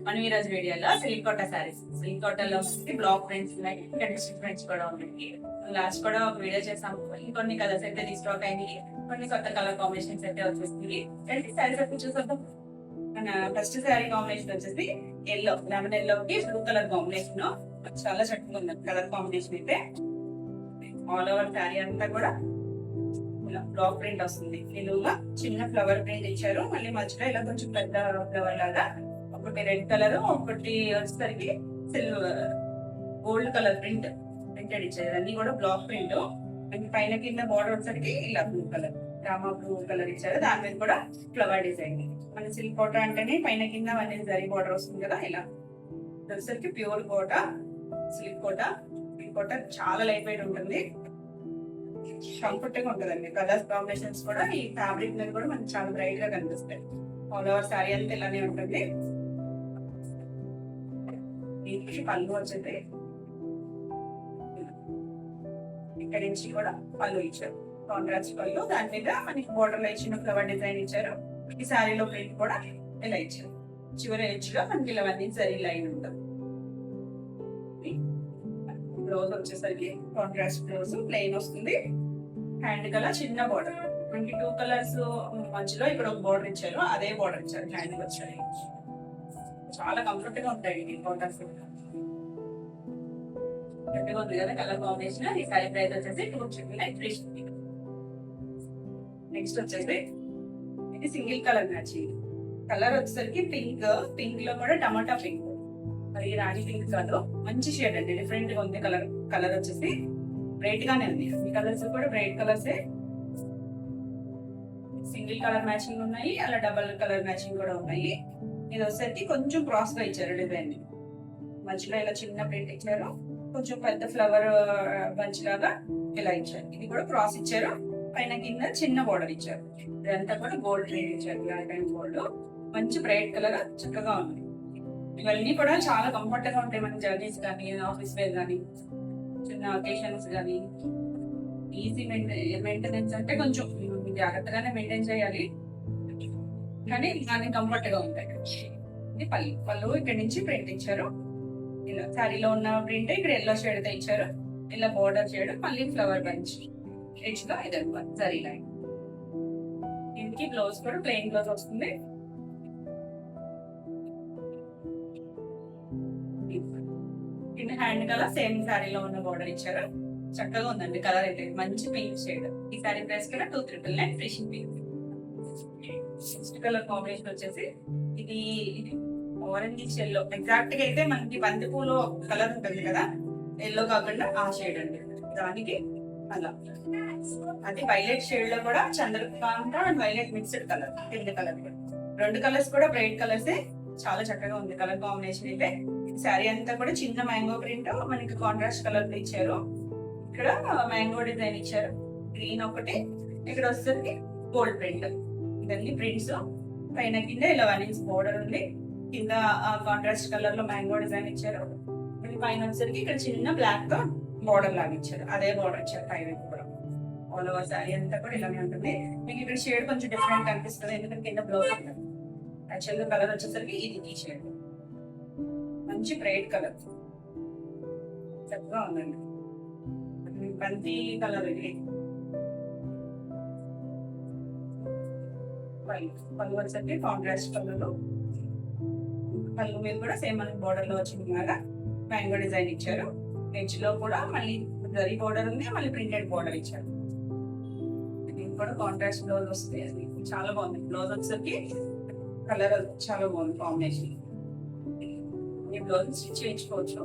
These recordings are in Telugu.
మనం ఈ రోజు వీడియోలో సిల్క్ కోటా సారీస్, సిల్క్ కోటాలో బ్లాక్ ప్రింట్స్ ఉన్నాయి, ట్రెడిషనల్ ప్రింట్స్ కూడా ఉన్నాయి. లాస్ట్ కూడా ఒక వీడియో చేసాము. ఇంకొన్ని కలర్స్ అయితే రీస్టాక్ అయినాయి, కొన్ని కొత్త కలర్ కాంబినేషన్స్ అయితే వచ్చేస్తుంది. సారీస్ అయితే చూసేద్దాం. మన ఫస్ట్ శారీ కాంబినేషన్ వచ్చేసి ఎల్లో, లెమన్ ఎల్లోకి బ్లూ కలర్ కాంబినేషన్. చాలా చక్కగా ఉంది కలర్ కాంబినేషన్ అయితే. ఆల్ ఓవర్ శారీ అంతా కూడా బ్లాక్ ప్రింట్ వస్తుంది. నిలువుగా చిన్న ఫ్లవర్ ప్రింట్ ఇచ్చారు, మళ్ళీ మధ్యలో ఇలా కొంచెం పెద్ద ఫ్లవర్ లాగా ఒకటి రెడ్ కలర్, ఒకటి వచ్చేసరికి సిల్వర్ గోల్డ్ కలర్ ప్రింటెడ్ ఇచ్చారు. అన్ని కూడా బ్లాక్ ప్రింట్. పైన కింద బార్డర్ వచ్చేసరికి ఇలా blue colour, Rama blue colour ఇచ్చారు. దాని మీద కూడా ఫ్లవర్ డిజైన్. మన సిల్క్ కోట అంటేనే పైన కింద అన్ని జరీ బార్డర్ వస్తుంది కదా, ఇలా వచ్చేసరికి ప్యూర్ కోట, సిల్క్ కోట. సిల్క్ కోట చాలా లైట్ వెయిట్ ఉంటుంది, కంఫర్ట్ గా ఉంటుందండి. కలర్స్ కాంబినేషన్స్ కూడా ఈ ఫ్యాబ్రిక్ మీద కూడా మనకి చాలా బ్రైట్ గా కనిపిస్తాయి. ఆల్ ఓవర్ శారీ అంతా ఇలానే ఉంటుంది. దీనికి పళ్ళు వచ్చేది ఇక్కడ నుంచి కూడా పళ్ళు ఇచ్చారు, కాంట్రాస్ట్ పళ్ళు. దాని మీద మనకి బోర్డర్ లో ఇచ్చిన ఫ్లవర్ డిజైన్ ఇచ్చారు. ఈ శారీలో ప్రింట్ కూడా ఇలా ఇచ్చారు. చివరి ఎడ్జ్ లో మనకి ఇలా అన్ని జరీ లైన్ ఉంటుంది. బ్లౌజ్ వచ్చేసరికి కాంట్రాస్ట్ బ్లౌజ్ ప్లెయిన్ వస్తుంది. హ్యాండ్ కలర్ చిన్న బార్డర్, మనకి 2 కలర్స్ మధ్యలో ఇక్కడ ఒక బార్డర్ ఇచ్చారు, అదే బార్డర్ ఇచ్చారు హ్యాండ్ వచ్చాయి. చాలా కంఫర్ట్ గా ఉంటాయి ఈ బార్డర్స్. గట్టిగా ఉంది కదా కలర్ కాంబినేషన్. ఈ సారీ ప్రైస్ వచ్చేసి 239. నెక్స్ట్ వచ్చేసి ఇది సింగిల్ కలర్ మ్యాచింగ్. కలర్ వచ్చేసరికి పింక్, పింక్ లో కూడా టమాటా పింక్, మరి రాణి పింక్ కాదు, మంచి షేడ్ అండి. డిఫరెంట్ గా ఉంది కలర్. కలర్ వచ్చేసి బ్రైట్ గానే ఉంది. ఈ కలర్స్ కూడా బ్రైట్ కలర్సే. సింగిల్ కలర్ మ్యాచింగ్ ఉన్నాయి, అలా డబల్ కలర్ మ్యాచింగ్ కూడా ఉన్నాయి. ఇది వచ్చేసరికి కొంచెం క్రాస్ గా ఇచ్చారు డిజైన్. మధ్యలో ఇలా చిన్న ప్రింట్ ఇచ్చారు, కొంచెం పెద్ద ఫ్లవర్ బంచ్ లాగా ఇలా ఇచ్చారు. ఇది కూడా క్రాస్ ఇచ్చారు, పైన కింద చిన్న బోర్డర్ ఇచ్చారు. ఇదంతా కూడా గోల్డ్ ప్రింట్ ఇచ్చారు, గోల్డ్. మంచి బ్రైట్ కలర్, చక్కగా ఉంది. ఇవన్నీ కూడా చాలా కంఫర్ట్ గా ఉంటాయి మన జర్నీస్ కానీ, ఆఫీస్ వేర్ కానీ, చిన్న అకేషన్స్ కానీ. ఈజీ మెయింటెనెన్స్ అంటే కొంచెం జాగ్రత్తగానే మెయింటైన్ చేయాలి, కానీ కంఫర్ట్ గా ఉంటాయి. ఇది పళ్ళు ఇక్కడ నుంచి ప్రింట్ ఇచ్చారు. ఇలా శారీలో ఉన్న ప్రింట్ ఇక్కడ ఎల్లో షేడ్ తో ఇచ్చారు. ఇలా బోర్డర్ చేయడం, మళ్ళీ ఫ్లవర్ బంచ్ రిచ్ గా ఇది జరీ లైన్. దీనికి బ్లౌజ్ కూడా ప్లెయిన్ బ్లౌజ్ వస్తుంది. కింద హ్యాండ్ కలర్ సేమ్ శారీలో ఉన్న బోర్డర్ ఇచ్చారు. చక్కగా ఉందండి కలర్ అయితే, మంచి పింక్ షేడ్. ఈ శారీ ప్రైస్ కూడా 239 free shipping. Next colour combination వచ్చేసి ఇది ఆరెంజ్ ఎల్లో. ఎగ్జాక్ట్ గా అయితే మనకి బంతి పూలో కలర్ ఉంటుంది కదా, ఎల్లో కాకుండా ఆ షేడ్ అండి. దానికి అలా అది వైలెట్ షేడ్ లో కూడా Chandrakanta and violet mixed colour, pink colour. 2 colours కూడా బ్రైట్ కలర్సే. చాలా చక్కగా ఉంది కలర్ కాంబినేషన్ అయితే. శారీ అంతా కూడా చిన్న మ్యాంగో ప్రింట్ మనకి కాంట్రాస్ట్ కలర్ తో ఇచ్చారు. ఇక్కడ మ్యాంగో డిజైన్ ఇచ్చారు, గ్రీన్ ఒకటి, ఇక్కడ వస్తుంది గోల్డ్ ప్రింట్. ఇవన్నీ ప్రింట్స్. పైన కింద ఇలా 1 ఇంచ్ బోర్డర్ ఉంది, కింద కాంట్రాస్ట్ కలర్ లో మ్యాంగో డిజైన్ ఇచ్చారు. పైన వచ్చేసరికి ఇక్కడ చిన్న బ్లాక్ తో బోర్డర్ లాగా ఇచ్చారు, అదే బోర్డర్ ఇచ్చారు పైన కూడా. ఆల్ ఓవర్ శారీ అంతా కూడా ఇలానే ఉంటుంది. మీకు ఇక్కడ షేడ్ కొంచెం డిఫరెంట్ అనిపిస్తుంది, ఎందుకంటే కింద బ్లౌజ్ ఉంటుంది. యాక్చువల్గా కలర్ వచ్చేసరికి ఇది ఈ షేడ్, మంచి బ్రైట్ కలర్, చక్కగా ఉందండి. బంతి కలర్ ఇది. పళ్ళు వచ్చేసరికి కాంట్రాస్ట్ కలర్. పళ్ళు మీద కూడా సేమ్ మనకి బోర్డర్ లో వచ్చింది లాగా మ్యాంగో డిజైన్ ఇచ్చారు. ఎడ్జ్ లో కూడా మళ్ళీ జరీ బోర్డర్ ఉంది, మళ్ళీ ప్రింటెడ్ బోర్డర్ ఇచ్చారు. దీనికి కూడా కాంట్రాస్ట్ బ్లౌజ్ వస్తుంది. అది చాలా బాగుంది. బ్లౌజ్ వచ్చేసరికి కలర్ చాలా బాగుంది కాంబినేషన్. ఈ బ్లౌజ్ స్టిచ్ చేయించుకోవచ్చు.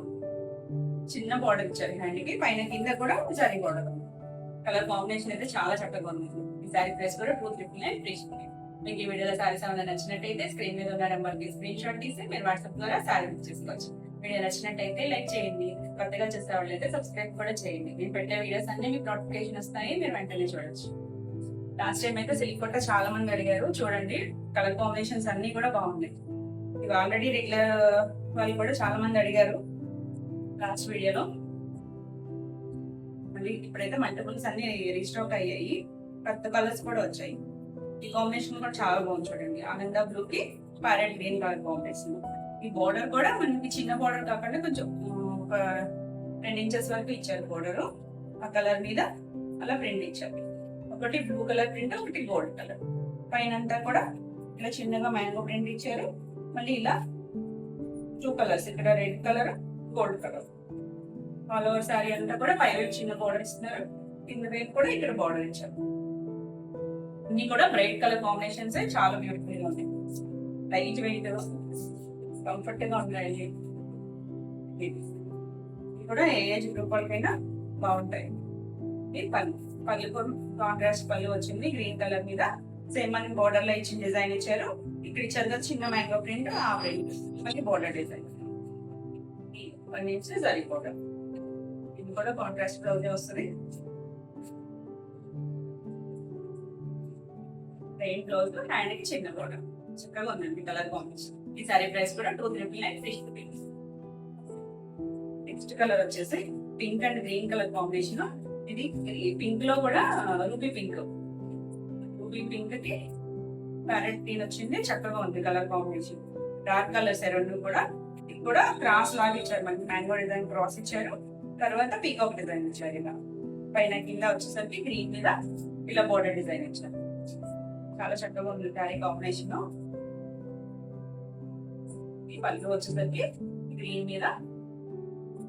చిన్న బార్డర్ ఇచ్చారు హ్యాండ్ కి, పైన కింద కూడా జరీ బార్డర్. కలర్ కాంబినేషన్ అయితే చాలా చక్కగా ఉంది. ఈ శారీ ప్రైస్ కూడా 239 ఫ్రీ షిప్పింగ్. మీకు ఈ వీడియోలో శారీస్ ఏమైనా నచ్చినట్టయితే స్క్రీన్ మీద ఉన్న నెంబర్ కి స్క్రీన్ షాట్ తీసి మీరు వాట్సాప్ ద్వారా శారీ బుక్ చేసుకోవచ్చు. వీడియో నచ్చినట్టయితే లైక్ చేయండి, కొత్తగా చూసే వాళ్ళు అయితే సబ్స్క్రైబ్ కూడా చేయండి. మీరు పెట్టే వీడియోస్ అన్ని మీకు నోటిఫికేషన్ వస్తాయి, మీరు వెంటనే చూడొచ్చు. లాస్ట్ టైం అయితే సిల్క్ కోట చాలా మంది అడిగారు, చూడండి కలర్ కాంబినేషన్స్ అన్ని కూడా బాగున్నాయి. ఇవి ఆల్రెడీ రెగ్యులర్ వాళ్ళు కూడా చాలా మంది అడిగారు లాస్ట్ వీడియోలో. మళ్ళీ ఇప్పుడైతే మల్టిపుల్స్ అన్ని రీస్టాక్ అయ్యాయి, కొత్త కలర్స్ కూడా వచ్చాయి. ఈ కాంబినేషన్ కూడా చాలా బాగుంది చూడండి. ఆనంద బ్లూ కి ప్యారెట్ గ్రీన్ కలర్ కాంబినేషన్. ఈ బోర్డర్ కూడా మనకి చిన్న బోర్డర్ కాకుండా కొంచెం ఒక 10 ఇంచెస్ వరకు ఇచ్చారు బోర్డర్. ఆ కలర్ మీద అలా ప్రింట్ ఇచ్చారు. ఒకటి బ్లూ కలర్ ప్రింట్, ఒకటి గోల్డ్ కలర్. పైన అంతా కూడా ఇలా చిన్నగా మ్యాంగో ప్రింట్ ఇచ్చారు. మళ్ళీ ఇలా 2 కలర్స్, ఇక్కడ red colour, gold colour. All over sari అంతా కూడా పై వైపు చిన్న బోర్డర్ ఇస్తున్నారు, కింద వైపు కూడా ఇక్కడ బోర్డర్ ఇచ్చారు. ఇన్ని కూడా బ్రైట్ కలర్ కాంబినేషన్స్ చాలా బ్యూటిఫుల్ గా ఉన్నాయి. లైట్ వెయిట్, కంఫర్ట్ గా ఉంటాయి. ఇవి కూడా ఏ ఏజ్ గ్రూప్ వాళ్ళకైనా బాగుంటాయి. ఇది పళ్ళు కాంట్రాస్ట్ పళ్ళు వచ్చింది గ్రీన్ కలర్ మీద. సేమ్ మన బోర్డర్ లో ఇచ్చిన డిజైన్ ఇచ్చారు. ఇక్కడ ఇచ్చారు కదా చిన్న మ్యాంగో ప్రింట్, ఆ ప్రింట్ మళ్ళీ బోర్డర్ డిజైన్ జరీ బోర్డర్. ఇది కూడా కాంట్రాస్ట్ బ్లౌజ్ వస్తుంది. ప్లెయిన్ బ్లౌజ్, హ్యాండ్ కి చిన్న బోర్డర్. చక్కగా ఉందండి కలర్ కాంబినేషన్. ఈ సారీ ప్రైస్ కూడా 299 ఫ్రీ షిప్పింగ్. నెక్స్ట్ కలర్ వచ్చేసి pink and green colour combination. ఇది పింక్ లో కూడా రూబీ పింక్, రూబీ పింక్ కి ప్యారెట్ గ్రీన్ వచ్చింది. చక్కగా ఉంది కలర్ కాంబినేషన్. డార్క్ కలర్స్ రెండు కూడా. ఇది కూడా క్రాస్ లాగా ఇచ్చారు, మనకి మ్యాంగో డిజైన్ క్రాస్ ఇచ్చారు. తర్వాత పీకాక్ డిజైన్ ఇచ్చారు. ఇలా పైన కింద వచ్చేసరికి గ్రీన్ మీద ఇలా బోర్డర్ డిజైన్ ఇచ్చారు. చాలా చక్కగా ఉంది శారీ కాంబినేషన్. ఈ పళ్ళు వచ్చేసరికి గ్రీన్ మీద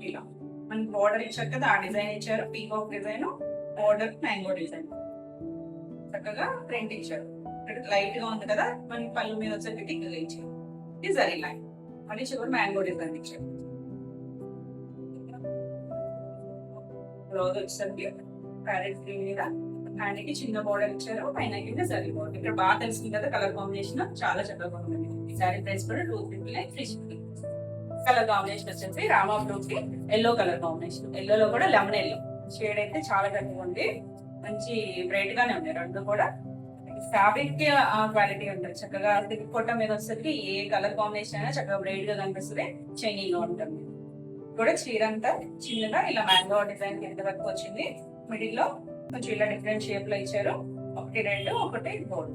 ఇలా మనకి బోర్డర్ ఇచ్చారు కదా, ఆ డిజైన్ ఇచ్చారు. Peacock design, border mango design చక్కగా ప్రింట్ ఇచ్చారు. లైట్ గా ఉంది కదా, మనకి పళ్ళు మీద వచ్చేసరికి టిక్గా ఇచ్చారు. ఇది జరీ లైన్, మళ్ళీ చివరి మ్యాంగో డిజైన్ ఇచ్చారు. బ్లౌజ్ వచ్చేసరికి ప్యారెట్ గ్రీన్ మీద హ్యాండ్ కి చిన్న బోర్డర్ ఇచ్చారు. పైన కింద జరీ బోర్డర్. ఇక్కడ బాగా తెలిసింది కదా కలర్ కాంబినేషన్, చాలా చక్కగా ఉంది. ఈ సారీ ప్రైస్ కూడా 299 ఫ్రీ షిప్పింగ్. కలర్ కాంబినేషన్ వచ్చేసి రామా బ్లూ కి ఎల్లో కలర్ కాంబినేషన్. ఎల్లోలో కూడా లెమన్ ఎల్లో షేడ్ అయితే చాలా గట్టిగా ఉంది, మంచి బ్రైట్ గానే ఉంది. రెండు కూడా ఫ్యాబ్రిక్ కి క్వాలిటీ ఉంటుంది. చక్కగా కొట్ట మీద వచ్చేసరికి ఏ కలర్ కాంబినేషన్ అయినా చక్కగా బ్రైట్ గా కనిపిస్తుంది, షైనింగ్ గా ఉంటుంది. కూడా చీర అంతా చిన్నగా ఇలా మ్యాంగో డిజైన్ కింద వరకు వచ్చింది. మిడిల్ లో కొంచెం ఇలా డిఫరెంట్ షేప్ లో ఇచ్చారు. ఒకటి రెడ్, ఒకటి గోల్డ్.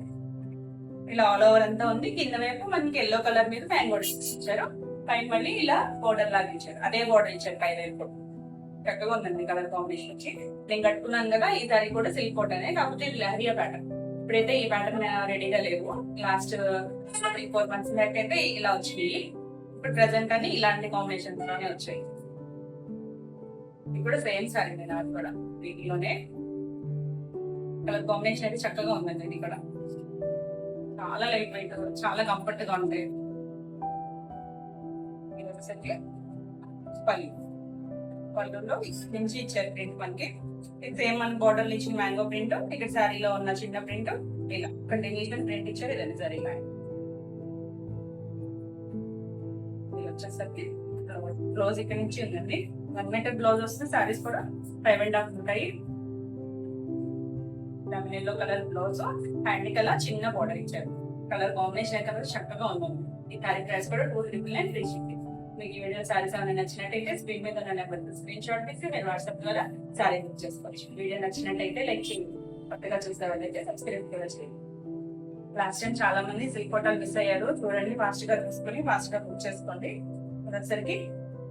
ఇలా ఆల్ ఓవర్ అంతా ఉంది. కింద వైపు మనకి ఎల్లో కలర్ మీద మ్యాంగో డిజైన్ ఇచ్చారు. పైన మళ్ళీ ఇలా బోర్డర్ లాగా ఇచ్చారు, అదే బోర్డర్ ఇచ్చారు పై వైపు. చక్కగా ఉందండి కలర్ కాంబినేషన్ వచ్చి. నేను కట్టుకున్నాను కదా, ఈ సారీ కూడా సిల్క్ కాటన్, కాకపోతే ఇది లహరియా ప్యాటర్న్. ఇప్పుడైతే ఈ ప్యాటర్న్ రెడీగా లేవు. లాస్ట్ 3-4 మంత్స్ బ్యాక్ అయితే ఇలా వచ్చినాయి. ఇప్పుడు ప్రెసెంట్ అని ఇలాంటి కాంబినేషన్స్ లోనే వచ్చాయి. ఇది కూడా సేమ్ సారీ నాకు కూడా వీటిలోనే. కలర్ కాంబినేషన్ అయితే చక్కగా ఉందండి. ఇది కూడా చాలా లైట్ వెయిట్, చాలా కంఫర్ట్ గా ఉంటాయి. పళ్ళులో నుంచి ఇచ్చారు ప్రింట్ మనకి. సేమ్ మన బోర్డర్ లో ఇచ్చిన మ్యాంగో ప్రింట్, ఇక్కడ శారీలో ఉన్న చిన్న ప్రింట్, ఇలా కంటిన్యూషన్ ప్రింట్ ఇచ్చారు. ఇదండి సారీ లైన్. వచ్చేసరికి బ్లౌజ్ ఇక్కడ నుంచి ఉందండి. 1 మీటర్ బ్లౌజ్ వస్తే శారీస్ కూడా 5.5 ఉంటాయి. Lemon yellow colour blouse, hand colour చిన్న బోర్డర్ ఇచ్చారు. కలర్ కాంబినేషన్ కలర్ చక్కగా ఉందండి. ఈ సారీ ప్రైస్ కూడా 299 ఫ్రీ షిప్పింగ్. మీకు ఈ వీడియో సారీస్ ఏమైనా నచ్చినట్టయితే స్క్రీన్ మీద ఉన్న నెంబర్ స్క్రీన్ షాట్ తీసి మీరు వాట్సాప్ ద్వారా సారీ బుక్ చేసుకోవచ్చు. వీడియో నచ్చినట్టయితే లైక్ చేయండి, కొత్తగా చూసే వాళ్ళైతే సబ్స్క్రైబ్ కూడా చేయండి. లాస్ట్ టైం చాలా మంది సిల్క్ కోటాలు మిస్ అయ్యారు, చూడండి ఫాస్ట్ గా తీసుకొని ఫాస్ట్ గా బుక్ చేసుకోండి. వచ్చేసరికి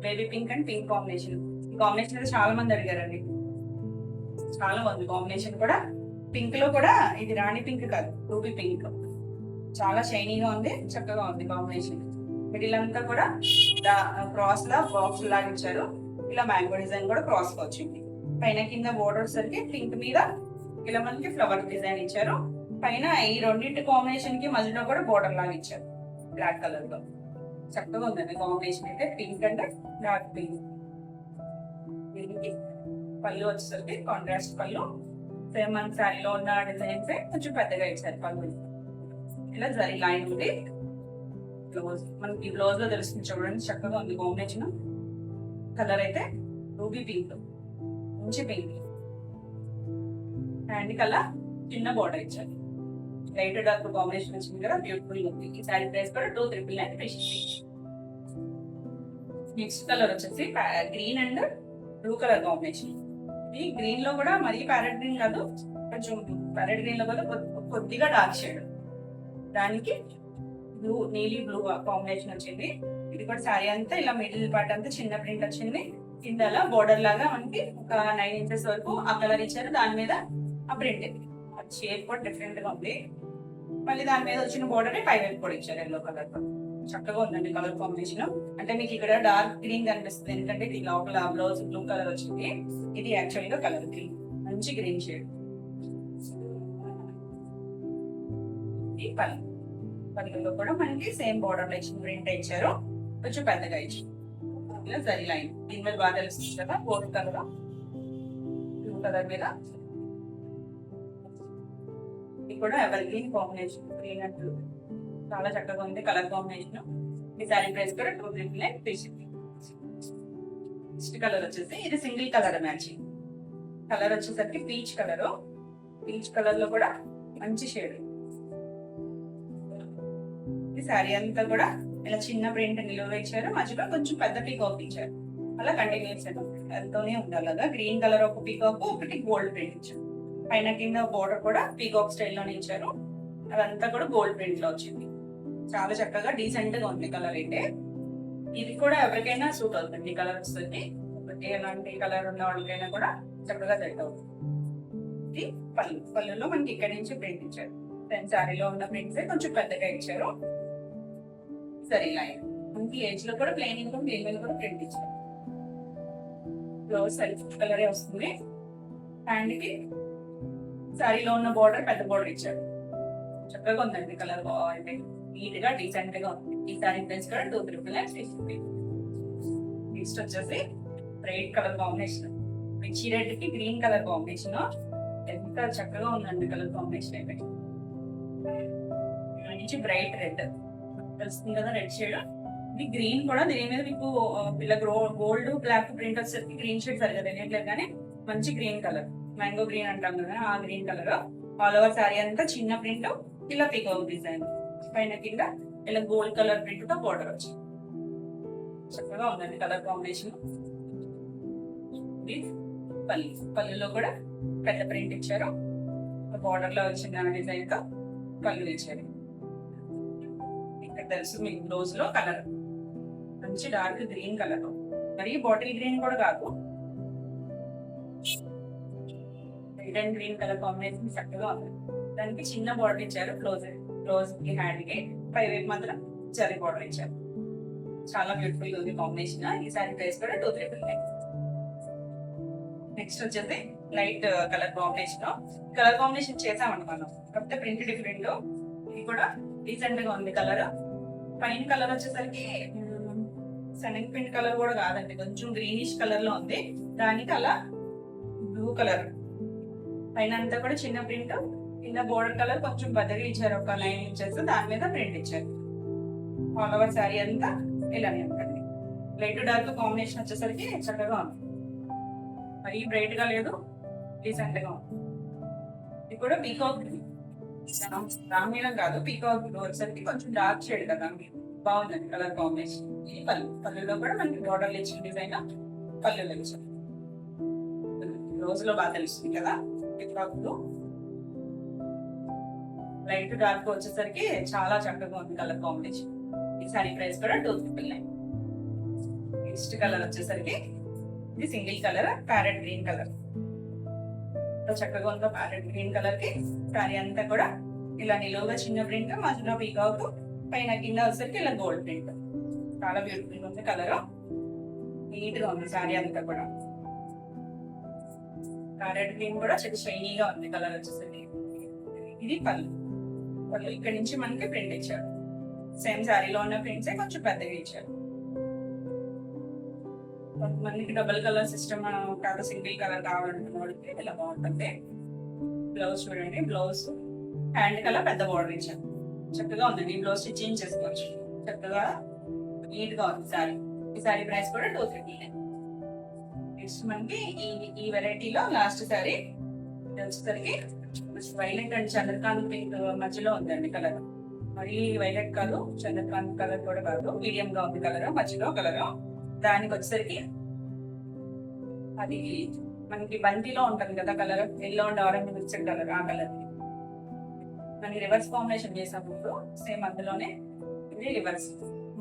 baby pink and pink combination. ఈ కాంబినేషన్ అయితే చాలా మంది అడిగారండి, చాలా బాగుంది కాంబినేషన్ కూడా. పింక్ లో కూడా ఇది రాణి పింక్ కాదు, రూబీ పింక్. చాలా షైనీగా ఉంది, చక్కగా ఉంది కాంబినేషన్. మిడిల్ అంతా కూడా క్రాస్ లా బాక్స్ లాగా ఇచ్చారు. ఇలా మ్యాంగో డిజైన్ కూడా క్రాస్ గా వచ్చింది. పైన కింద బోర్డర్ సరికి పింక్ మీద ఇలా మనకి ఫ్లవర్ డిజైన్ ఇచ్చారు. పైన ఈ రెండింటి కాంబినేషన్ కి మధ్యలో కూడా బోర్డర్ లాగా ఇచ్చారు బ్లాక్ కలర్ లో. చక్కగా ఉందండి కాంబినేషన్ అయితే, పింక్ అంటే డార్క్ పింక్. దీనికి పళ్ళు వచ్చేసరికి కాంట్రాస్ట్ పళ్ళు. సేమ్ మన శారీలో ఉన్న డిజైన్స్ కొంచెం పెద్దగా ఇచ్చారు పళ్ళు. ఇలా జరీ లైన్ ఉంది. బ్లౌజ్ మనకి బ్లౌజ్ లో తెలుస్తుంది చూడండి, చక్కగా ఉంది కాంబినేషన్. కలర్ అయితే రూబీ పింక్, మంచి పింక్. హ్యాండ్ కలర్ చిన్న బోర్డర్ ఇచ్చారు. లైట్ డార్క్ కాంబినేషన్ వచ్చింది కదా, బ్యూటిఫుల్ ఉంది. ఈ సారీ ప్రైస్ కూడా 299 ఫ్రీ షిప్పింగ్. నెక్స్ట్ కలర్ వచ్చేసి green and blue colour combination. ఈ గ్రీన్ లో కూడా మరీ ప్యారెట్ గ్రీన్ కాదు, కొంచెం ప్యారెట్ గ్రీన్ లో కూడా కొద్దిగా డార్క్ షేడ్. దానికి బ్లూ, నీలీ బ్లూ కాంబినేషన్ వచ్చింది. ఇది కూడా శారీ అంతా ఇలా మిడిల్ పార్ట్ అంతా చిన్న ప్రింట్ వచ్చింది. కింద అలా బోర్డర్ లాగా మనకి ఒక 9 ఇంచెస్ వరకు ఆ కలర్ ఇచ్చారు. దాని మీద ఆ ప్రింట్ షేప్ కూడా డిఫరెంట్ గా ఉంది. మళ్ళీ దాని మీద వచ్చిన బోర్డర్ పై వైపు కూడా ఇచ్చారు ఎల్లో కలర్ తో. చక్కగా ఉందండి కలర్ కాంబినేషన్. అంటే మీకు ఇక్కడ డార్క్ గ్రీన్ కనిపిస్తుంది, ఎందుకంటే ఇది లోపల బ్లౌజ్ బ్లూ కలర్ వచ్చింది. ఇది యాక్చువల్ గా కలర్ గ్రీన్, మంచి గ్రీన్ షేడ్. ఈ పళ్ళులో కూడా మనకి సేమ్ బోర్డర్ లో ఇచ్చిన ప్రింట్ ఇచ్చారు, కొంచెం పెద్దగా ఇచ్చారు. ఇలా జరీ లైన్ దీని మీద బాగా తెలుస్తుంది కదా, గోల్డ్ కలర్ బ్లూ కలర్ మీద. ఇది కూడా ever green combination, green and blue చాలా చక్కగా ఉంది కలర్ కాంబినేషన్. ఈ సారీ ప్రైస్ కూడా 239 నెక్స్ట్ కలర్ వచ్చేసి ఇది సింగిల్ కలర్ మ్యాచింగ్. కలర్ వచ్చేసరికి పీచ్ కలర్. పీచ్ కలర్ లో కూడా మంచి షేడ్. ఈ సారీ అంతా కూడా ఇలా చిన్న ప్రింట్ నిలువ ఇచ్చారు, మధ్యలో కొంచెం పెద్ద పీకాక్ ఇచ్చారు. అలా కంటిన్యూస్ ఎంతోనే ఉండాలి కదా. గ్రీన్ కలర్ ఒక పీకాక్, ఒకటి గోల్డ్ ప్రింట్ ఇచ్చారు. పైన కింద బోర్డర్ కూడా పీకాక్ స్టైల్లోనే ఇచ్చారు. అదంతా కూడా గోల్డ్ ప్రింట్ లో వచ్చింది. చాలా చక్కగా డీసెంట్ గా ఉంది కలర్ అయితే. ఇది కూడా ఎవరికైనా సూట్ అవుతుంది. ఈ కలర్ వస్తుంది, ఎలాంటి కలర్ ఉన్న వాళ్ళకైనా కూడా చక్కగా సెట్ అవుతుంది. ఇది పళ్ళులో మనకి ఇక్కడి నుంచి ప్రింట్ ఇచ్చారు. శారీలో ఉన్న ప్రింట్స్ కొంచెం పెద్దగా ఇచ్చారు. సరే లైన్ మనకి ఏజ్ లో కూడా ప్లెయిన్ ఇన్కమ్ దీని మీద కూడా ప్రింట్ ఇచ్చారు. బ్లౌజ్ సెల్ఫ్ కలరే వస్తుంది. హ్యాండ్ కి శారీలో ఉన్న బోర్డర్ పెద్ద బోర్డర్ ఇచ్చారు. చక్కగా ఉందండి కలర్, అంటే నీట్ గా డీసెంట్ గా ఉంది. ఈ సారీ ప్రైస్ కూడా 239 నెక్స్ట్ వచ్చేసి రెడ్ కలర్ కాంబినేషన్, మిర్చి రెడ్ కి గ్రీన్ కలర్ కాంబినేషన్. ఎంత చక్కగా ఉందండి కలర్ కాంబినేషన్ అయితే. మంచి బ్రైట్ రెడ్ తెలుస్తుంది కదా, రెడ్ షేడ్. ఇది గ్రీన్ కూడా దీని మీద మీకు ఇలా గోల్డ్ బ్లాక్ ప్రింట్ వచ్చేసరికి గ్రీన్ షేడ్ సరిగా తెలియట్లేదు, కానీ మంచి గ్రీన్ కలర్, మ్యాంగో గ్రీన్ అంటాం కదా ఆ green colour. All over sorry అంతా చిన్న ప్రింట్, ఇలా పీకాక్ డిజైన్, పైన కింద ఇలా గోల్డ్ కలర్ ప్రింట్ తో బోర్డర్ వచ్చింది. చక్కగా ఉందండి కలర్ కాంబినేషన్. పళ్ళులో కూడా పెద్ద ప్రింట్ ఇచ్చారు, బోర్డర్ లో వచ్చిన డిజైన్ తో పళ్ళు ఇచ్చారు. ఇక్కడ తెలుసు మీకు బ్లౌజ్ లో కలర్ మంచి డార్క్ గ్రీన్ కలర్, మరి బాటిల్ గ్రీన్ కూడా కాదు, red and green colour combination చక్కగా ఉంది. దానికి చిన్న బార్డర్ ఇచ్చారు, క్లోజ్ కి హ్యాండ్ కి పై వైపు మాత్రం జరీ బార్డర్ ఇచ్చారు. చాలా బ్యూటిఫుల్ ఉంది కాంబినేషన్. ఈ సారీ ప్రైస్ కూడా 239. నెక్స్ట్ వచ్చేసి light colour combination. Colour combination చేసామండి మనం, కాకపోతే ప్రింట్ డిఫరెంట్. ఇది కూడా డీసెంట్ గా ఉంది కలర్. పైన కలర్ వచ్చేసరికి శనగ పిండి కలర్ కూడా కాదండి, కొంచెం గ్రీనిష్ కలర్ లో ఉంది. దానికి అలా బ్లూ కలర్, పైన అంతా కూడా చిన్న ప్రింట్, కింద బోర్డర్ కలర్ కొంచెం పెద్దగా ఇచ్చారు, ఒక 9 ఇంచెస్. దాని మీద ప్రింట్ ఇచ్చారు. ఆల్ ఓవర్ శారీ అంతా ఇలానే ఉంటుంది. లైట్ డార్క్ కాంబినేషన్ వచ్చేసరికి చక్కగా ఉంది, మరి బ్రైట్ గా లేదు, డీసెంట్ గా ఉంది. ఇది కూడా పీకాక్ రామీలం కాదు, పీకాక్ వచ్చేసరికి కొంచెం డార్క్ షేడ్ కదా, బాగుందండి కలర్ కాంబినేషన్. ఈ పళ్ళులో కూడా మనకి బోర్డర్లు ఇచ్చిన డిజైన్ పళ్ళులో ఇచ్చారు. రోజులో బాగా తెలుస్తుంది కదా పీకాక్. లైట్ డార్క్ వచ్చేసరికి చాలా చక్కగా ఉంది కలర్ కాంబినేషన్. ఈ సారీ ప్రైస్ కూడా 239. నెక్స్ట్ కలర్ వచ్చేసరికి ఇది single colour, parrot green colour. చక్కగా ఉందో ప్యారెట్ గ్రీన్ కలర్ కి సారీ అంతా కూడా ఇలా నిలువుగా చిన్న ప్రింట్, మధ్యలో పీకాక్, పైన కింద వచ్చేసరికి ఇలా గోల్డ్ ప్రింట్. చాలా బ్యూటిఫుల్ ఉంది కలర్, నీట్ గా ఉంది సారీ అంతా కూడా. ప్యారెట్ గ్రీన్ కూడా షైనీగా ఉంది కలర్ వచ్చేసరికి. ఇది పళ్ళు ఇక్కడ నుంచి మనకి ప్రింట్ ఇచ్చారు. సేమ్ శారీలో ఉన్న ప్రింట్స్ కొంచెం పెద్దగా ఇచ్చారు. కొంతమందికి డబుల్ కలర్ సిస్టమ్ కాదు, సింగిల్ కలర్ కావాలనుకున్న వాళ్ళకి ఇలా బాగుంటుంది. బ్లౌజ్ చూడండి, బ్లౌజ్ హ్యాండ్ కలర్ పెద్ద బార్డర్ ఇచ్చారు. చక్కగా ఉందండి. ఈ బ్లౌజ్ స్టిచ్చింగ్ చేసుకోవచ్చు, చక్కగా నీట్ గా ఉంది సారీ. ఈ సారీ ప్రైస్ కూడా 239. నెక్స్ట్ మనకి ఈ వెరైటీలో లాస్ట్ సారీ వచ్చేసరికి వైలెట్ అండ్ చంద్రకాంత్ పింక్ మధ్యలో ఉందండి కలర్. మరి వైలెట్ కాదు, చంద్రకాంత్ కలర్ కూడా కాదు, మీడియం గా ఉంది కలర్, మధ్యలో కలర్. దానికి వచ్చేసరికి అది మనకి బంతిలో ఉంటుంది కదా colour, yellow and orange mixed colour, ఆ కలర్ మనకి రివర్స్ కాంబినేషన్ చేసాము ఇప్పుడు సేమ్ అందులోనే. ఇది రివర్స్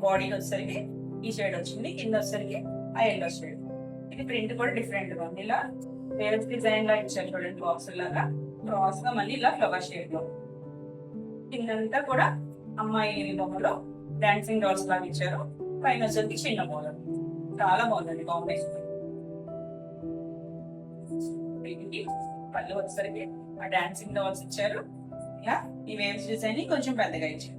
బాడీ వచ్చేసరికి ఈ షేడ్ వచ్చింది, కింద వచ్చేసరికి ఆ ఎల్లో షేడ్. ఇది ప్రింట్ కూడా డిఫరెంట్ గా ఉంది, ఇలా వేవ్స్ డిజైన్ లా ఇచ్చారు చూడండి, బాక్స్ లాగా క్రాస్ గా మళ్ళీ ఇలా ఫ్లవర్ షేడ్ లో. కిందంతా కూడా అమ్మాయి బొమ్మలో డాన్సింగ్ డాల్స్ లాగా ఇచ్చారు, పైన వచ్చేసరికి చిన్న బోర్డర్. చాలా బాగుందండి కాంబినేషన్. పళ్ళు వచ్చేసరికి ఆ డాన్సింగ్ డాల్స్ ఇచ్చారు, ఇలా ఈ వేవ్స్ డిజైన్ కొంచెం పెద్దగా ఇచ్చారు.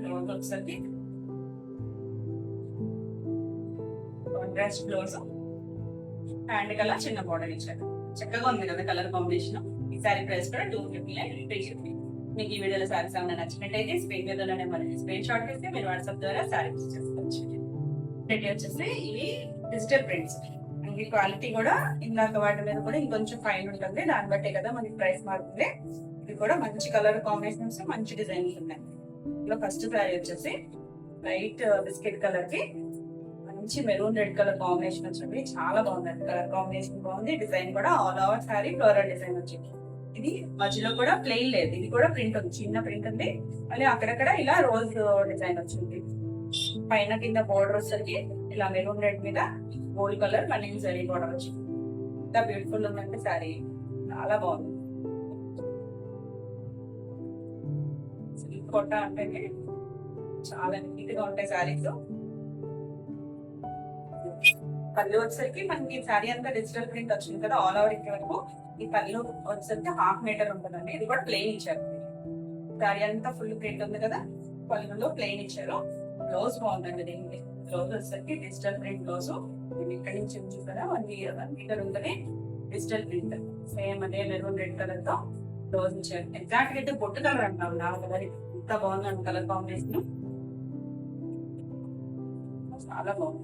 బ్లౌజ్ వచ్చేసరికి కాంట్రాస్ట్ బ్లౌజ్, హ్యాండ్ కలర్ చిన్న బోర్డర్ ఇచ్చారు. చక్కగా ఉంది కదా కలర్ కాంబినేషన్. ఈ సారీ ప్రైస్ కూడా 250. మీకు ఈ వీడియోలో సారీస్ ఏమైనా నచ్చినట్టయితే స్క్రీన్ మీద స్క్రీన్ షాట్ చేస్తే మీరు వాట్సాప్ ద్వారా సారీస్ చేసుకోవచ్చు. వచ్చేసి ఇవి డిజిటల్ ప్రింట్స్, ఈ క్వాలిటీ కూడా ఇందాక వాటి మీద కూడా ఇంకొంచెం ఫైన్ ఉంటుంది, దాన్ని బట్టే కదా మనకి ప్రైస్ మారుతుంది. ఇది కూడా మంచి కలర్ కాంబినేషన్స్, మంచి డిజైన్స్ ఉన్నాయి. ఇలా ఫస్ట్ సారీ వచ్చేసి లైట్ బిస్కెట్ కలర్ కి మంచి మెరూన్ రెడ్ కలర్ కాంబినేషన్ వచ్చింది. చాలా బాగుంది, కలర్ కాంబినేషన్ బాగుంది. డిజైన్ కూడా all over sorry floral design వచ్చింది. ఇది మధ్యలో కూడా ప్లెయిన్ లేదు, ఇది కూడా ప్రింట్ ఉంది, చిన్న ప్రింట్ ఉంది. మళ్ళీ అక్కడక్కడ ఇలా రోజ్ డిజైన్ వచ్చింది. పైన కింద బోర్డర్ వచ్చేసరికి ఇలా మెరూన్ రెడ్ మీద గోల్డ్ కలర్ మళ్ళీ జరీ బోర్డర్ వచ్చింది. ఇంత బ్యూటిఫుల్ ఉందంటే సారీ, చాలా బాగుంది. సిల్క్ కోట అంటే చాలా నీట్ గా ఉంటాయి సారీస్. పళ్ళు వచ్చేసరికి మనకి సారీ అంతా డిజిటల్ ప్రింట్ వచ్చింది కదా ఆల్ ఓవర్ ఇక్కడ వరకు. ఈ పళ్ళు వచ్చేసరికి 1/2 మీటర్ ఉంటుందండి. ఇది కూడా ప్లెయిన్ ఇచ్చారు. సారీ అంతా ఫుల్ ప్రింట్ ఉంది కదా, పళ్ళులో ప్లెయిన్ ఇచ్చారు. బ్లౌజ్ బాగుందండి. దీనికి బ్లౌజ్ వచ్చేసరికి డిజిటల్ ప్రింట్ బ్లౌజ్. ఇక్కడి నుంచి చూసారా 1 మీటర్ ఉంటుంది డిజిటల్ ప్రింట్. సేమ్ అదే మెరూన్ రెడ్ కలర్ తో బ్లౌజ్ ఇచ్చారు. ఎగ్జాక్ట్ గా అయితే బొట్టు కలర్ అంటాం నా కలర్. ఇంత బాగుందండి కలర్ కాంబినేషన్, చాలా బాగుంది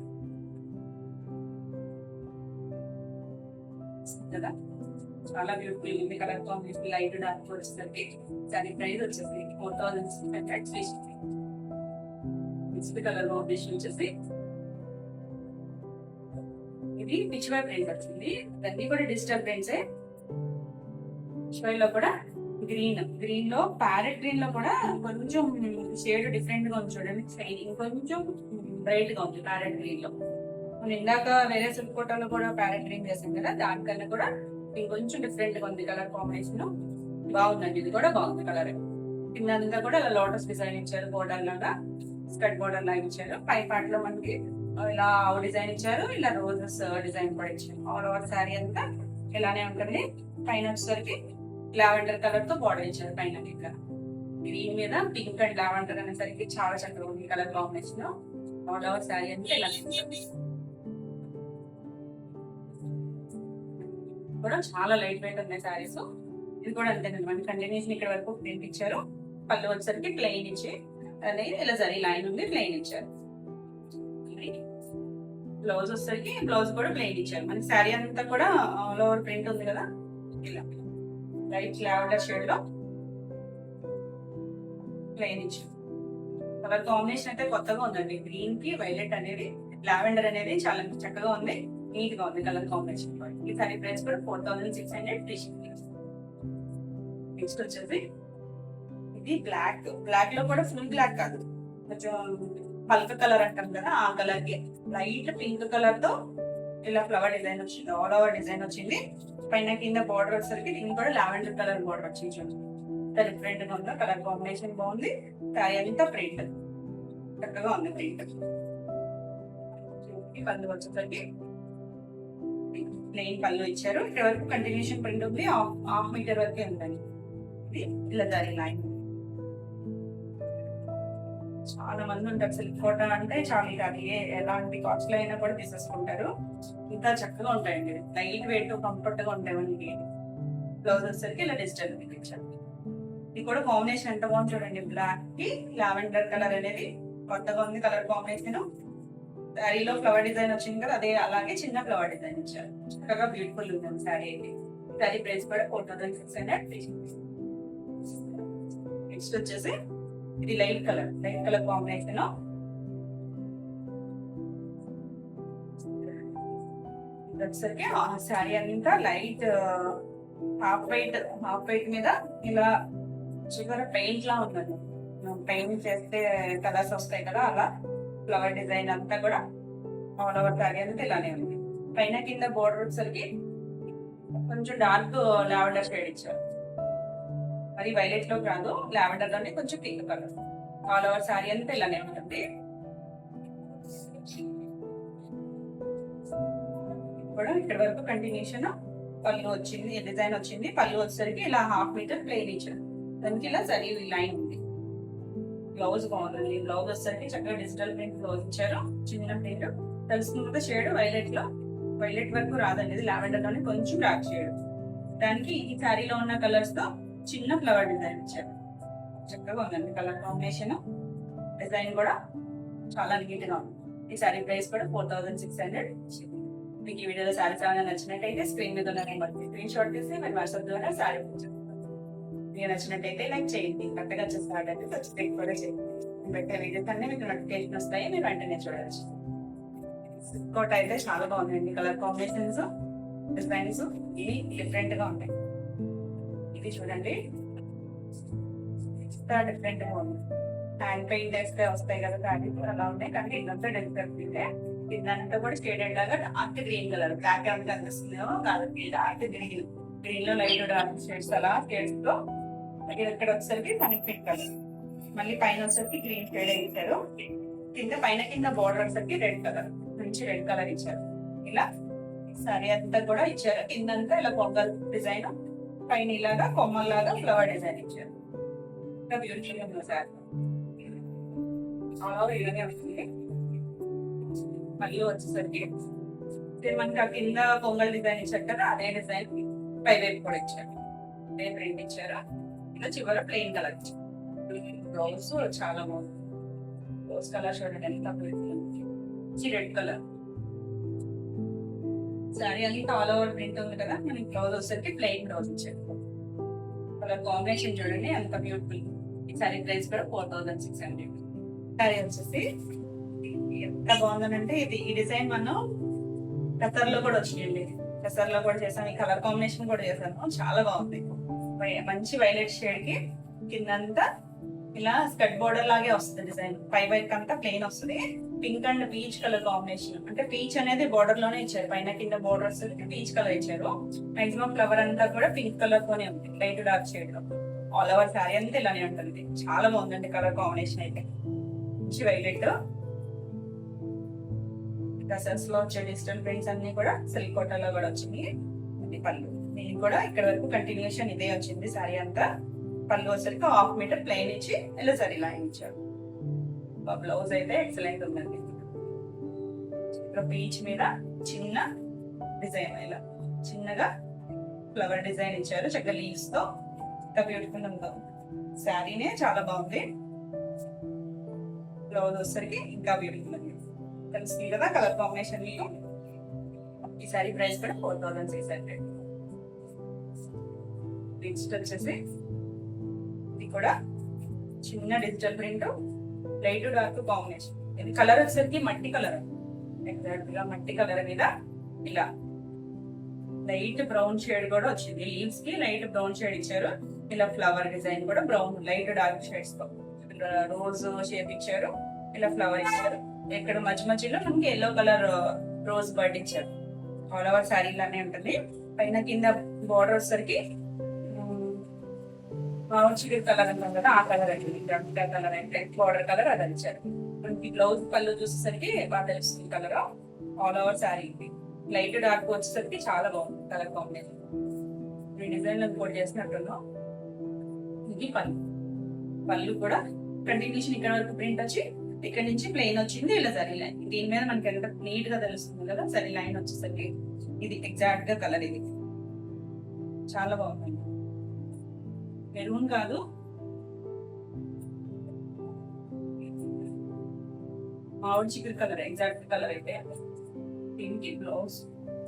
కదా, చాలా బ్యూటిఫుల్ ఉంది కలర్ కాంబినేషన్. లైట్ డార్క్ వచ్చేసరికి సారీ ప్రైస్ వచ్చేసి 4600. నెక్స్ట్ కలర్ కాంబినేషన్ వచ్చేసి ఇది పిచ్వై ప్రింట్ వచ్చింది. ఇవన్నీ కూడా డిజిటల్ ప్రింట్సే. పిచ్వై లో కూడా గ్రీన్ లో ప్యారెట్ గ్రీన్ లో కూడా కొంచెం షేడ్ డిఫరెంట్ గా ఉంది చూడండి. షైనింగ్ కొంచెం బ్రైట్ గా ఉంది ప్యారెట్ గ్రీన్ లో. మనం ఇందాక వేరే సిల్క్ కోటాలో కూడా ప్యారెట్ గ్రీన్ చేసాం కదా, దానికన్నా కూడా ఇంకొంచెం డిఫరెంట్ గా ఉంది కలర్ కాంబినేషన్. బాగుందండి, ఇది కూడా బాగుంది కలర్. కిందంతా కూడా ఇలా లోటస్ డిజైన్ ఇచ్చారు, బోర్డర్ లాగా స్కర్ట్ బోర్డర్ లాగా ఇచ్చారు. పై పార్ట్ లో మనకి ఇలా డిజైన్ ఇచ్చారు, ఇలా రోజెస్ డిజైన్ కూడా ఇచ్చారు. ఆల్ ఓవర్ శారీ అంతా ఇలానే ఉంటుంది. పైన వచ్చేసరికి లావెండర్ కలర్ తో బోర్డర్ ఇచ్చారు. పైన ఇక్కడ గ్రీన్ మీద పింక్ అండ్ లావెండర్ అనేసరికి చాలా చక్కగా ఉంది colour combination. All over sari అంతా ఇలా ఉంటుంది. కూడా చాలా లైట్ వెయిట్ ఉన్నాయి శారీస్. ఇది కూడా అంతేనండి, మనకి కంటిన్యూషన్ ఇక్కడ వరకు ప్రింట్ ఇచ్చారు. పళ్ళు వచ్చేసరికి ప్లెయిన్ ఇచ్చి అనేది ఇలా జరీ లైన్ ఉంది, ప్లెయిన్ ఇచ్చారు. బ్లౌజ్ వచ్చేసరికి బ్లౌజ్ కూడా ప్లెయిన్ ఇచ్చారు. మనకి శారీ అంతా కూడా ఆల్ ఓవర్ ప్రింట్ ఉంది కదా, ఇలా లైట్ లావెండర్ షేడ్ లో ప్లెయిన్ ఇచ్చారు. కలర్ కాంబినేషన్ అయితే కొత్తగా ఉందండి. గ్రీన్ కి వైలెట్ అనేది, లావెండర్ అనేది చాలా చక్కగా ఉంది, నీట్ గా ఉంది కలర్ కాంబినేషన్. ఈ సారీ ప్రైస్ కూడా 4600. నెక్స్ట్ వచ్చేసి ఇది బ్లాక్ లో కూడా ఫుల్ బ్లాక్ కాదు, కొంచెం పల్క కలర్ అంటాం కదా, ఆ కలర్ కి లైట్ పింక్ కలర్ తో ఇలా ఫ్లవర్ డిజైన్ వచ్చింది, ఆల్ ఓవర్ డిజైన్ వచ్చింది. పైన కింద బార్డర్ వచ్చేసరికి దీనికి కూడా లావెండర్ కలర్ బార్డర్ వచ్చింది. చూడండి డిఫరెంట్ గా ఉందో, కలర్ కాంబినేషన్ బాగుంది. సారీ అంతా ప్రింట్ చక్కగా ఉంది. ప్రింట్ పళ్ళు వచ్చేసరికి ప్లెయిన్ పళ్ళు ఇచ్చారు. ఇక్కడ వరకు కంటిన్యూషన్ ప్రింట్ ఉంది, 1/2 మీటర్ వరకే ఉందండి. ఇది ఇలా జరీ లైన్. చాలా మంది ఉంటారు సిల్క్ కోట అంటే చాలా అది ఎలాంటి కాస్ట్ లో అయినా కూడా తీసేసుకుంటారు. ఇంకా చక్కగా ఉంటాయండి, లైట్ వెయిట్ కంఫర్ట్ గా ఉంటాయి మనకి. బ్లౌజ్ వచ్చేసరికి ఇలా డిజిటల్ ఇచ్చారు. ఇది కూడా కాంబినేషన్ ఎంత బాగుంది చూడండి, బ్లాక్ కి లావెండర్ కలర్ అనేది కొత్తగా ఉంది కలర్ కాంబినేషన్. శారీలో ఫ్లవర్ డిజైన్ వచ్చింది కదా, అదే అలాగే చిన్న ఫ్లవర్ డిజైన్ ఇచ్చారు. చక్కగా బ్యూటిఫుల్ ఉంది శారీ అయితే. శారీ ప్రైస్ కూడా 4600. నెక్స్ట్ వచ్చేసి ఇది లైట్ కలర్ కాంబినేషన్. వచ్చేసరికి శారీ అంతా లైట్ హాఫ్ వైట్ మీద ఇలా చివర పెయింట్ లా ఉందండి. పెయింట్ చేస్తే కలర్స్ వస్తాయి కదా, అలా ఫ్లవర్ డిజైన్ అంతా కూడా ఆల్ ఓవర్ శారీ అంతా ఇలానే ఉంది. పైన కింద బోర్డర్ వచ్చేసరికి కొంచెం డార్క్ లావెండర్ షేడ్ ఇచ్చారు. మరి వైలెట్ లో కాదు, లావెండర్ లోనే కొంచెం pink colour. All over sari అంతా ఇలానే ఉంటుంది. కూడా ఇక్కడ వరకు కంటిన్యూషన్ పళ్ళు వచ్చింది, డిజైన్ వచ్చింది. పళ్ళు వచ్చేసరికి ఇలా 1/2 మీటర్ ప్లెయిన్ ఇచ్చారు. దానికి ఇలా జరీ లైన్ ఉంది. బ్లౌజ్ బాగుంది. బ్లౌజ్ వచ్చేసరికి చక్కగా డిజిటల్ ప్రింట్ బ్లౌజ్ ఇచ్చారు. చిన్న ప్రింట్ తెలుస్తుంది కదా, షేడ్ వైలెట్ లో, వైలెట్ వరకు రాదండి, ఇది లావెండర్ లోనే కొంచెం డార్క్ షేడ్. దానికి ఈ శారీలో ఉన్న కలర్స్ తో చిన్న ఫ్లవర్ డిజైన్ ఇచ్చారు. చక్కగా ఉందండి కలర్ కాంబినేషన్. డిజైన్ కూడా చాలా నీట్ గా ఉంది. ఈ శారీ ప్రైస్ కూడా 4600. మీకు ఈ వీడియోలో శారీస్ ఏమైనా నచ్చినట్టయితే స్క్రీన్ మీద ఉన్న నెంబర్కి స్క్రీన్ షాట్ తీసి మీరు వాట్సాప్ ద్వారా శారీ మీకు నచ్చినట్టయితే లైక్ చేయండి. కరెక్ట్గా వచ్చేస్తారంటే సబ్స్క్రైబ్ కూడా చేయండి. పెట్టే వీడియోస్ అన్ని మీకు నోటిఫికేషన్ వస్తాయి, మీరు వెంటనే చూడవచ్చు. ఇంకోటి అయితే చాలా బాగుందండి కలర్ కాంబినేషన్స్, డిజైన్స్ ఇవి డిఫరెంట్ గా ఉంటాయి. ఇది చూడండి డిఫరెంట్ గా ఉంది. హ్యాండ్ పెయింట్ వేస్తే వస్తాయి కదా శారీస్, అలా ఉంటాయి. కానీ ఇదంతా డిఫరెంట్. ఇదంతా కూడా షేడెడ్ లాగా డార్క్ గ్రీన్ కలర్, బ్లాక్ ఏమైనా కనిపిస్తుందేమో కాబట్టి డార్క్ గ్రీన్, గ్రీన్ లో లైట్ డార్క్ షేడ్స్, అలా షేడ్స్ తో ఇక్కడ వచ్చేసరికి మనకి పింక్ కలర్, మళ్ళీ పైన వచ్చేసరికి గ్రీన్ షేడ్ ఇచ్చారు. కింద బోర్డర్ వచ్చేసరికి రెడ్ కలర్, మంచి రెడ్ కలర్ ఇచ్చారు. ఇలా సారీ అంతా కూడా ఇచ్చారు. కిందంతా ఇలా పొంగల్ డిజైన్, పైన ఇలాగా కొమ్మల్లాగా ఫ్లవర్ డిజైన్ ఇచ్చారు. ఇంకా బ్యూటిఫుల్ ఉంది సార్. ఇలాగే వస్తుంది. మళ్ళీ వచ్చేసరికి మనకి ఆ కింద పొంగల్ డిజైన్ ఇచ్చారు కదా, అదే డిజైన్ పై వైపు కూడా ఇచ్చారు. అదే ప్రింట్ ఇచ్చారు. ఇలా చివర ప్లెయిన్ కలర్ ఇచ్చారు. బ్లౌజ్ చాలా బాగుంది. బ్లౌజ్ కలర్ చూడండి ఎంత మంచి రెడ్ కలర్. సారీ అంతా ఆల్ ఓవర్ ప్రింట్ ఉంది కదా, మనకి బ్లౌజ్ వచ్చేసరికి ప్లెయిన్ బ్లౌజ్ ఇచ్చారు. కలర్ కాంబినేషన్ చూడండి ఎంత బ్యూటిఫుల్. ఈ సారీ ప్రైస్ కూడా 4600. సారీ వచ్చేసి ఎంత బాగుందనంటే, ఇది ఈ డిజైన్ మనం కసర్లో కూడా వచ్చిందండి. కసర్లో కూడా చేసాను. ఈ కలర్ కాంబినేషన్ కూడా చేశాను, చాలా బాగుంది. మంచి వైలెట్ షేడ్ కి కిందంతా ఇలా స్కర్ట్ బోర్డర్ లాగే వస్తుంది డిజైన్. పై వైపు అంతా ప్లెయిన్ వస్తుంది. Pink and peach colour combination, అంటే పీచ్ అనేది బోర్డర్ లోనే ఇచ్చారు. పైన కింద బోర్డర్ వస్తుంది, పీచ్ కలర్ ఇచ్చారు. మాక్సిమం ఫ్లవర్ అంతా కూడా పింక్ కలర్ తోనే ఉంది, లైట్ డార్క్ షేడ్ లో. ఆల్ ఓవర్ శారీ అంతా ఇలానే ఉంటుంది. చాలా బాగుందండి కలర్ కాంబినేషన్ అయితే. మంచి వైలెట్ డ్రెస్సెస్ లో వచ్చే డిజిటల్ ప్రింట్స్ అన్ని కూడా సిల్క్ కోటాలో కూడా వచ్చింది. పళ్ళు దీనికి కూడా ఇక్కడ వరకు కంటిన్యూషన్ ఇదే వచ్చింది శారీ అంతా. పళ్ళు వచ్చరికి 1/2 మీటర్ ప్లెయిన్ ఇచ్చి ఇలా సరి లైన్ ఇచ్చారు. బ్లౌజ్ అయితే ఎక్సలెంట్ ఉందండి. ఇక్కడ పీచ్ మీద చిన్న డిజైన్, ఇలా చిన్నగా ఫ్లవర్ డిజైన్ ఇచ్చారు. చక్కగా లీవ్స్ తో ఇంకా బ్యూటిఫుల్ ఉందో. శారీనే చాలా బాగుంది. బ్లౌజ్ వచ్చరికి ఇంకా బ్యూటిఫుల్ ఉంది. తెలుస్తుంది కదా కలర్ కాంబినేషన్ మీకు. ఈ సారీ ప్రైస్ కూడా 4600. నెక్స్ట్ వచ్చేసి ఇది కూడా చిన్న digital print, light dark combination. ఇది కలర్ వచ్చేసరికి మట్టి కలర్, ఎగ్జాక్ట్ గా మట్టి కలర్ మీద ఇలా లైట్ బ్రౌన్ షేడ్ కూడా వచ్చింది. లీవ్స్ కి లైట్ బ్రౌన్ షేడ్ ఇచ్చారు. ఇలా ఫ్లవర్ డిజైన్ కూడా బ్రౌన్ లైట్ డార్క్ షేడ్స్ తో రోజ్ షేప్ ఇచ్చారు. ఇలా ఫ్లవర్ ఇచ్చారు. ఇక్కడ మధ్యలో మనకి ఎల్లో కలర్ రోజ్ బర్డ్ ఇచ్చారు. ఆల్ ఓవర్ శారీ లానే ఉంటుంది. పైన కింద బోర్డర్ వచ్చేసరికి చికెన్ కలర్ అంటాం కదా, ఆ కలర్ అండి. కలర్ అంటే బోర్డర్ కలర్ అది ఇచ్చారు. మనకి బ్లౌజ్ పళ్ళు చూసేసరికి బాగా తెలుస్తుంది colour. All over sari light dark వచ్చేసరికి చాలా బాగుంది కలర్ కాంబినేషన్. ఈ డిజైన్ కోట్ చేసినట్టున్నాం. ఇది పళ్ళు కూడా కంటిన్యూషన్ ఇక్కడ వరకు ప్రింట్ వచ్చి ఇక్కడ నుంచి ప్లెయిన్ వచ్చింది. ఇలా సరీ లైన్, దీని మీద మనకి ఎంత నీట్ గా తెలుస్తుంది కదా. సరీ లైన్ వచ్చేసరికి ఇది ఎగ్జాక్ట్ గా కలర్. ఇది చాలా బాగుంది. మెరూన్ కాదు, మామిడి చిగురు కలర్ ఎగ్జాక్ట్ కలర్ అయితే. దీనికి బ్లౌజ్,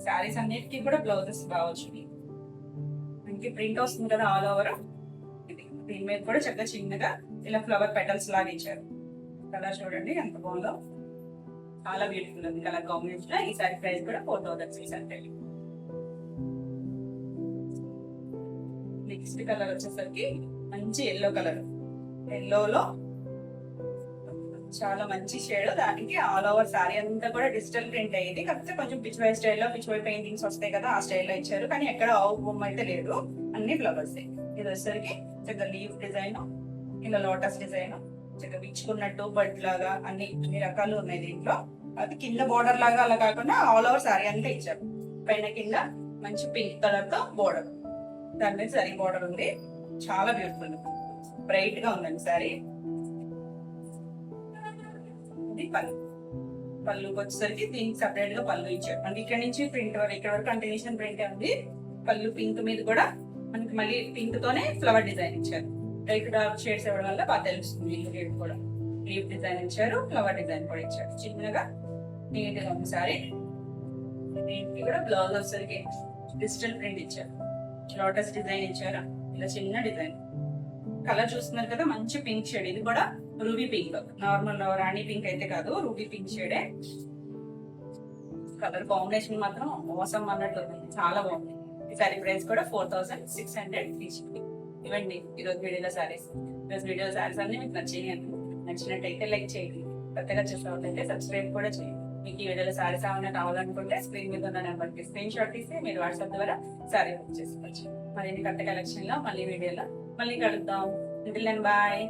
శారీస్ అన్నిటికీ కూడా బ్లౌజెస్ కావచ్చు. మనకి ప్రింట్ వస్తుంది కదా ఆల్ ఓవర్. ఇది దీని మీద కూడా చక్కగా చిన్నగా ఇలా ఫ్లవర్ పెటల్స్ లాగా ఇచ్చారు. కలర్ చూడండి ఎంత బాగుందో, చాలా బ్యూటిఫుల్ ఉంది కలర్ కాంబినేషన్. ఈ సారీ ప్రైస్ కూడా 4600. నెక్స్ట్ కలర్ వచ్చేసరికి మంచి ఎల్లో కలర్. ఎల్లోలో చాలా మంచి షేడ్. దానికి ఆల్ ఓవర్ సారీ అంతా కూడా డిజిటల్ ప్రింట్ అయ్యింది. కాకపోతే కొంచెం పిచ్ వై స్టైల్లో పిచ్ వై పెయింటింగ్స్ వస్తాయి కదా, ఆ స్టైల్లో ఇచ్చారు. కానీ ఎక్కడ ఆవు బొమ్మ అయితే లేదు, అన్ని ఫ్లవర్స్. ఇది వచ్చేసరికి చక్కగా లీవ్ డిజైన్, ఇలా లోటస్ డిజైన్, చక్కగా విచ్చుకున్నట్టు బడ్ లాగా అన్ని రకాలు ఉన్నాయి దీంట్లో. అది కింద బోర్డర్ లాగా అలా కాకుండా ఆల్ ఓవర్ సారీ అంతా ఇచ్చారు. పైన కింద మంచి పింక్ కలర్ తో బోర్డర్, దాని మీద సరీ బోర్డర్ ఉంది. చాలా బ్యూటిఫుల్, బ్రైట్ గా ఉందండి సారీ. ఇది పళ్ళుకి వచ్చేసరికి దీనికి సపరేట్ గా పళ్ళు ఇచ్చారు. మనకి ఇక్కడ నుంచి ప్రింట్ వరకు ఇక్కడ వరకు కంటిన్యూషన్ ప్రింట్ ఉంది. పళ్ళు పింక్ మీద కూడా మనకి మళ్ళీ పింక్ తోనే ఫ్లవర్ డిజైన్ ఇచ్చారు. లైట్ డార్క్ షేడ్స్ ఇవ్వడం వల్ల బాగా తెలుస్తుంది. లీవ్ కూడా లీవ్ డిజైన్ ఇచ్చారు, ఫ్లవర్ డిజైన్ కూడా ఇచ్చారు. చిన్నగా నీట్ గా ఉంది సారీ. దీనికి కూడా బ్లౌజ్ వచ్చేసరికి డిజిటల్ ప్రింట్ ఇచ్చారు, లోటస్ డిజైన్ ఇచ్చారు. ఇలా చిన్న డిజైన్. కలర్ చూస్తున్నారు కదా, మంచి పింక్ షేడ్. ఇది కూడా రూబీ పింక్, నార్మల్ రాణి పింక్ అయితే కాదు, రూబీ పింక్ షేడే. కలర్ కాంబినేషన్ మాత్రం మోసం అన్నట్టు ఉంది, చాలా బాగుంది. ఈ సారీ ప్రైస్ కూడా 4600 ఇవ్వండి. ఈరోజు వీడియోలో సారీస్. ఈరోజు వీడియో సారీస్ అన్ని మీకు నచ్చినట్టయితే లైక్ చేయండి. కొత్తగా చూసినట్లయితే సబ్స్క్రైబ్ కూడా చేయండి. మీకు ఈ వీడియోలో సారీస్ ఏమైనా కావాలనుకుంటే స్క్రీన్ మీద ఉన్న నెంబర్కి స్క్రీన్ షాట్ తీసి మీరు వాట్సాప్ ద్వారా సారీ బుక్ చేసుకోవచ్చు. మరి కొత్త కలెక్షన్ లో మళ్ళీ వీడియోలో మళ్ళీ కలుద్దాం. బాయ్.